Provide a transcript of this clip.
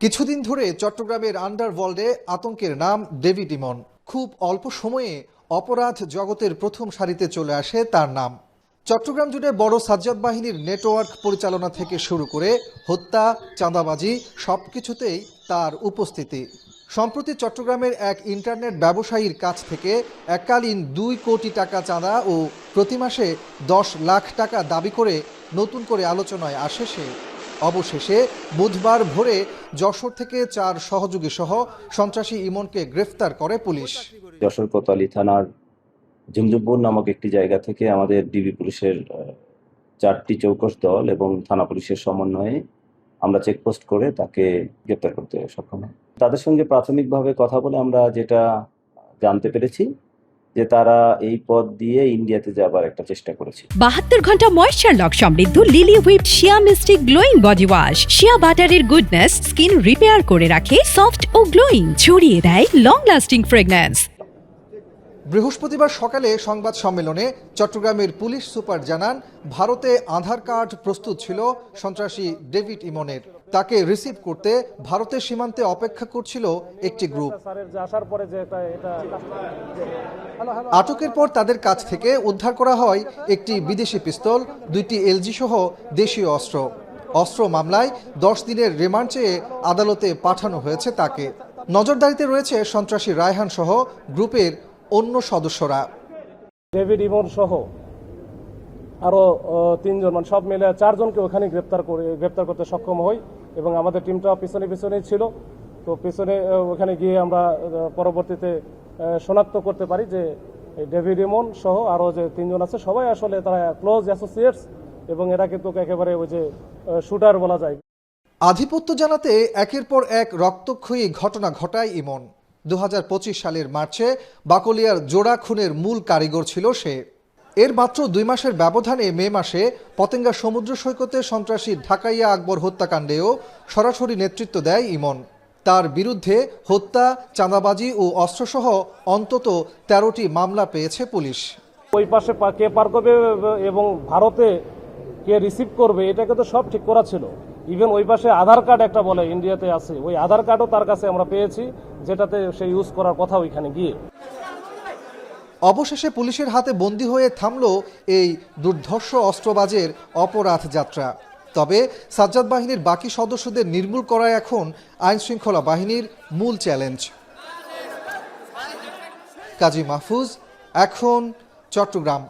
কিছুদিন ধরে চট্টগ্রামের আন্ডারওয়ার্ল্ডে আতঙ্কের নাম ডেভিড ইমন। খুব অল্প সময়ে অপরাধ জগতের প্রথম সারিতে চলে আসে তার নাম। চট্টগ্রাম জুড়ে বড় সাজ্জাদ বাহিনীর নেটওয়ার্ক পরিচালনা থেকে শুরু করে হত্যা, চাঁদাবাজি সবকিছুতেই তার উপস্থিতি। সম্প্রতি চট্টগ্রামের এক ইন্টারনেট ব্যবসায়ীর কাছ থেকে এককালীন 2 কোটি টাকা চাঁদা ও প্রতি মাসে 10 লাখ টাকা দাবি করে নতুন করে আলোচনায় আসে সে। অবশেষে বুধবার ভোরে যশোর থেকে 4 সহযোগী সহ সন্ত্রাসী ইমনকে গ্রেফতার করে পুলিশ। যশোর কোতোয়ালি থানার ঝুমঝুমপুর নামক একটি জায়গা থেকে আমাদের ডিবি পুলিশের 4টি চৌকস দল এবং থানা পুলিশের সমন্বয়ে আমরা চেকপোস্ট করে তাকে গ্রেপ্তার করতে সক্ষম হই। তাদের সঙ্গে প্রাথমিকভাবে কথা বলে আমরা যেটা জানতে পেরেছি যে তারা এই পথ দিয়ে ইন্ডিয়াতে যাবার একটা চেষ্টা করেছে। 72 ঘন্টা ময়েশ্চার লক সমৃদ্ধ লিলি হুইপ শিয়া মিস্টিক গ্লোয়িং বডি ওয়াশ। শিয়া বাটারের গুডনেস স্কিন রিপেয়ার করে রাখে সফট ও গ্লোয়িং, ছড়িয়ে দেয় লং লাস্টিং ফ্রেগন্যান্স। বৃহস্পতিবার সকালে সংবাদ সম্মেলনে চট্টগ্রামের পুলিশ সুপার জানান, ভারতে আধার কার্ড প্রস্তুত ছিল সন্ত্রাসী ডেভিড ইমনের। তাকে রিসিভ করতে ভারতের সীমান্তে অপেক্ষা করছিল একটি গ্রুপ। আটকের পর তাদের কাছ থেকে উদ্ধার করা হয় একটি বিদেশি পিস্তল, 2টি এলজি সহ দেশীয় অস্ত্র মামলায় 10 দিনের রিমান্ড চেয়ে আদালতে পাঠানো হয়েছে তাকে। নজরদারিতে রয়েছে সন্ত্রাসী রায়হান সহ গ্রুপের অন্য সদস্যরা। ডেভিড ইমন সহ আরো 3 জন, মানে সব মিলে 4 জনকে ওখানে গ্রেপ্তার করতে সক্ষম হই এবং আমাদের টিমটা পিছনেই ছিল। তো পিছনে ওখানে গিয়ে আমরা পরবর্তীতে শনাক্ত করতে পারি যে ডেভিড ইমন সহ আরো যে 3 জন আছে সবাই আসলে তারা ক্লোজ অ্যাসোসিয়েটস এবং এরা কিন্তু একেবারে ওই যে শুটার বলা যায়। আধিপত্য জানাতে একের পর এক রক্তক্ষয়ী ঘটনা ঘটায় ইমন। 2025 সালের মার্চে বাকলিয়ার জোড়া খুনের মূল কারিগর ছিল সে। এর মাত্র 2 মাসের ব্যবধানে মে মাসে পতেঙ্গা সমুদ্র সৈকতে সন্ত্রাসী ঢাকাইয়া আকবর হত্যাকাণ্ডেও সরাসরি নেতৃত্ব দেয় ইমন। তার বিরুদ্ধে হত্যা, চাঁদাবাজি ও অস্ত্রসহ অন্তত 13টি মামলা পেয়েছে পুলিশ। ওই পাশে কে পার করবে এবং ভারতে কে রিসিভ করবে এটাকে তো সব ঠিক করা ছিল। ইভেন ওই পাশে আধার কার্ড একটা বলে ইন্ডিয়াতে আছে, ওই আধার কার্ডও তার কাছে আমরা পেয়েছি, যেটাতে সে ইউজ করার কথা ওইখানে গিয়ে। অবশেষে পুলিশের হাতে বন্দী হয়ে থামল এই দুর্ধর্ষ অস্ত্রবাজের অপরাধ যাত্রা। তবে সাজ্জাদ বাহিনীর বাকি সদস্যদের নির্মূল করা এখন আইনশৃঙ্খলা বাহিনীর মূল চ্যালেঞ্জ। কাজী মাহফুজ, এখন, চট্টগ্রাম।